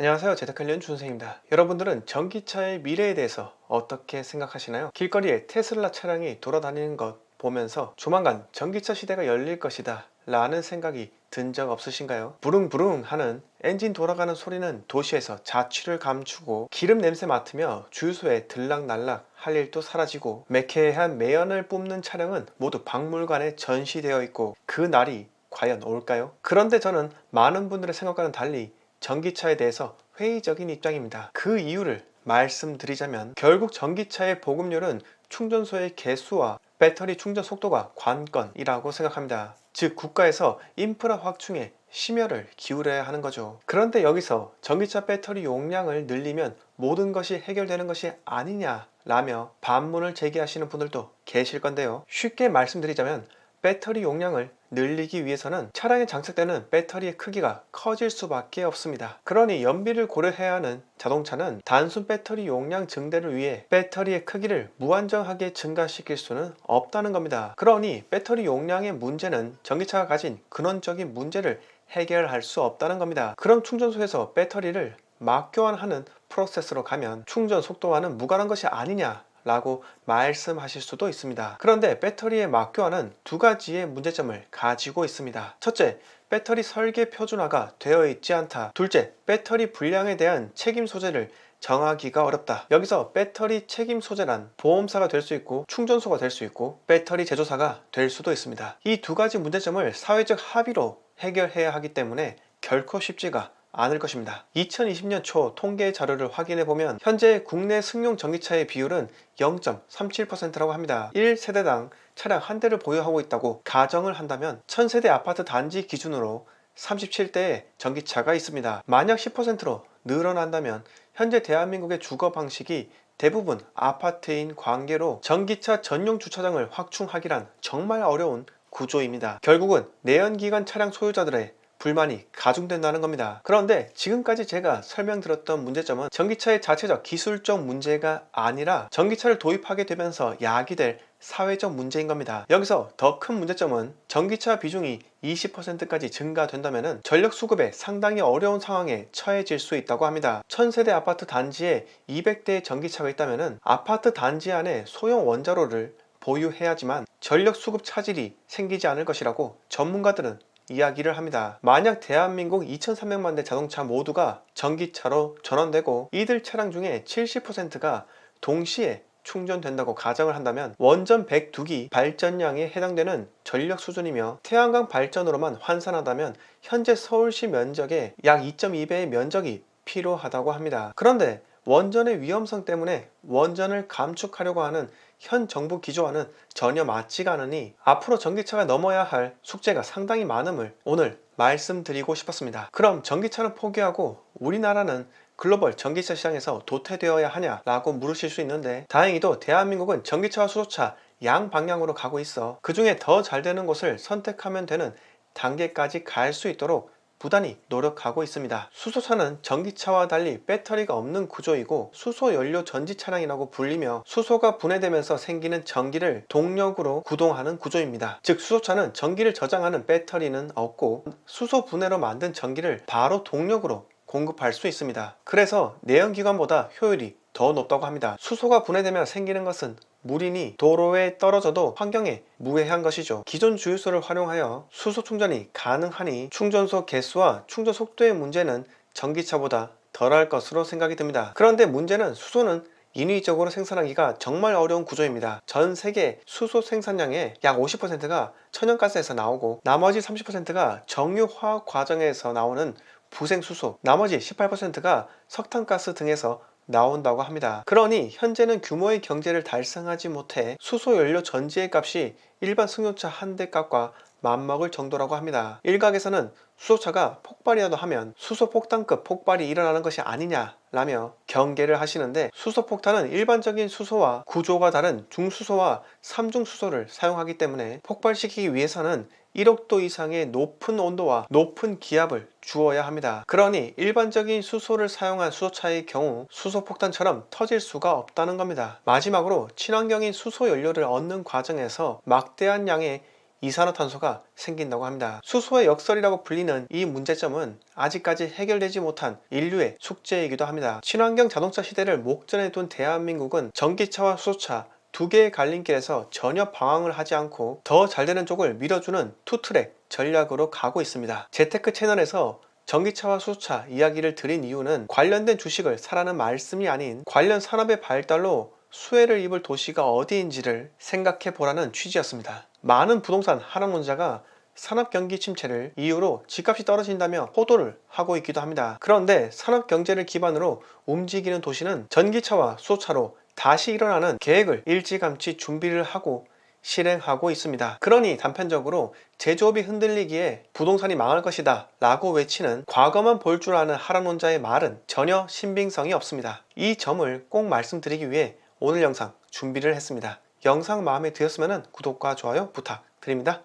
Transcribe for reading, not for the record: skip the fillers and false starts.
안녕하세요. 제작관련 준생입니다. 여러분들은 전기차의 미래에 대해서 어떻게 생각하시나요? 길거리에 테슬라 차량이 돌아다니는 것 보면서 조만간 전기차 시대가 열릴 것이다 라는 생각이 든 적 없으신가요? 부릉부릉 하는 엔진 돌아가는 소리는 도시에서 자취를 감추고 기름 냄새 맡으며 주유소에 들락날락 할 일도 사라지고 매캐한 매연을 뿜는 차량은 모두 박물관에 전시되어 있고 그 날이 과연 올까요? 그런데 저는 많은 분들의 생각과는 달리 전기차에 대해서 회의적인 입장입니다. 그 이유를 말씀드리자면 결국 전기차의 보급률은 충전소의 개수와 배터리 충전 속도가 관건이라고 생각합니다. 즉 국가에서 인프라 확충에 심혈을 기울여야 하는 거죠. 그런데 여기서 전기차 배터리 용량을 늘리면 모든 것이 해결되는 것이 아니냐라며 반문을 제기하시는 분들도 계실 건데요. 쉽게 말씀드리자면 배터리 용량을 늘리기 위해서는 차량에 장착되는 배터리의 크기가 커질 수밖에 없습니다. 그러니 연비를 고려해야 하는 자동차는 단순 배터리 용량 증대를 위해 배터리의 크기를 무한정하게 증가시킬 수는 없다는 겁니다. 그러니 배터리 용량의 문제는 전기차가 가진 근원적인 문제를 해결할 수 없다는 겁니다. 그럼 충전소에서 배터리를 막 교환하는 프로세스로 가면 충전 속도와는 무관한 것이 아니냐 라고 말씀하실 수도 있습니다. 그런데 배터리의 막교환은 두 가지의 문제점을 가지고 있습니다. 첫째, 배터리 설계 표준화가 되어 있지 않다. 둘째, 배터리 분량에 대한 책임 소재를 정하기가 어렵다. 여기서 배터리 책임 소재란 보험사가 될 수 있고 충전소가 될 수 있고 배터리 제조사가 될 수도 있습니다. 이 두 가지 문제점을 사회적 합의로 해결해야 하기 때문에 결코 쉽지가 않을 것입니다. 2020년 초 통계 자료를 확인해 보면 현재 국내 승용 전기차의 비율은 0.37%라고 합니다. 1세대당 차량 한 대를 보유하고 있다고 가정을 한다면 1000세대 아파트 단지 기준으로 37대의 전기차가 있습니다. 만약 10%로 늘어난다면 현재 대한민국의 주거 방식이 대부분 아파트인 관계로 전기차 전용 주차장을 확충하기란 정말 어려운 구조입니다. 결국은 내연기관 차량 소유자들의 불만이 가중된다는 겁니다. 그런데 지금까지 제가 설명드렸던 문제점은 전기차의 자체적 기술적 문제가 아니라 전기차를 도입하게 되면서 야기될 사회적 문제인 겁니다. 여기서 더 큰 문제점은 전기차 비중이 20%까지 증가된다면 전력 수급에 상당히 어려운 상황에 처해질 수 있다고 합니다. 1000세대 아파트 단지에 200대의 전기차가 있다면 아파트 단지 안에 소형 원자로를 보유해야지만 전력 수급 차질이 생기지 않을 것이라고 전문가들은 이야기를 합니다. 만약 대한민국 2300만 대 자동차 모두가 전기차로 전환되고 이들 차량 중에 70%가 동시에 충전된다고 가정을 한다면 원전 102기 발전량에 해당되는 전력 수준이며 태양광 발전으로만 환산한다면 현재 서울시 면적의 약 2.2배의 면적이 필요하다고 합니다. 그런데 원전의 위험성 때문에 원전을 감축하려고 하는 현 정부 기조와는 전혀 맞지가 않으니 앞으로 전기차가 넘어야 할 숙제가 상당히 많음을 오늘 말씀드리고 싶었습니다. 그럼 전기차는 포기하고 우리나라는 글로벌 전기차 시장에서 도태되어야 하냐 라고 물으실 수 있는데 다행히도 대한민국은 전기차와 수소차 양 방향으로 가고 있어 그 중에 더 잘 되는 곳을 선택하면 되는 단계까지 갈 수 있도록 부단히 노력하고 있습니다. 수소차는 전기차와 달리 배터리가 없는 구조이고 수소연료 전지 차량이라고 불리며 수소가 분해되면서 생기는 전기를 동력으로 구동하는 구조입니다. 즉 수소차는 전기를 저장하는 배터리는 없고 수소 분해로 만든 전기를 바로 동력으로 공급할 수 있습니다. 그래서 내연기관보다 효율이 더 높다고 합니다. 수소가 분해되면 생기는 것은 물이니 도로에 떨어져도 환경에 무해한 것이죠. 기존 주유소를 활용하여 수소 충전이 가능하니 충전소 개수와 충전 속도의 문제는 전기차보다 덜할 것으로 생각이 듭니다. 그런데 문제는 수소는 인위적으로 생산하기가 정말 어려운 구조입니다. 전 세계 수소 생산량의 약 50%가 천연가스에서 나오고 나머지 30%가 정유화학 과정에서 나오는 부생수소, 나머지 18%가 석탄가스 등에서 나온다고 합니다. 그러니 현재는 규모의 경제를 달성하지 못해 수소연료 전지의 값이 일반 승용차 한 대 값과 맞먹을 정도라고 합니다. 일각에서는 수소차가 폭발이라도 하면 수소폭탄급 폭발이 일어나는 것이 아니냐라며 경계를 하시는데 수소폭탄은 일반적인 수소와 구조가 다른 중수소와 삼중수소를 사용하기 때문에 폭발시키기 위해서는 1억도 이상의 높은 온도와 높은 기압을 주어야 합니다. 그러니 일반적인 수소를 사용한 수소차의 경우 수소폭탄처럼 터질 수가 없다는 겁니다. 마지막으로 친환경인 수소연료를 얻는 과정에서 막대한 양의 이산화탄소가 생긴다고 합니다. 수소의 역설이라고 불리는 이 문제점은 아직까지 해결되지 못한 인류의 숙제이기도 합니다. 친환경 자동차 시대를 목전에 둔 대한민국은 전기차와 수소차 두 개의 갈림길에서 전혀 방황을 하지 않고 더 잘되는 쪽을 밀어주는 투트랙 전략으로 가고 있습니다. 재테크 채널에서 전기차와 수소차 이야기를 드린 이유는 관련된 주식을 사라는 말씀이 아닌 관련 산업의 발달로 수혜를 입을 도시가 어디인지를 생각해 보라는 취지였습니다. 많은 부동산 하락론자가 산업 경기 침체를 이유로 집값이 떨어진다며 호도를 하고 있기도 합니다. 그런데 산업 경제를 기반으로 움직이는 도시는 전기차와 수소차로 다시 일어나는 계획을 일찌감치 준비를 하고 실행하고 있습니다. 그러니 단편적으로 제조업이 흔들리기에 부동산이 망할 것이다 라고 외치는 과거만 볼 줄 아는 하락론자의 말은 전혀 신빙성이 없습니다. 이 점을 꼭 말씀드리기 위해 오늘 영상 준비를 했습니다. 영상 마음에 드셨으면 구독과 좋아요 부탁드립니다.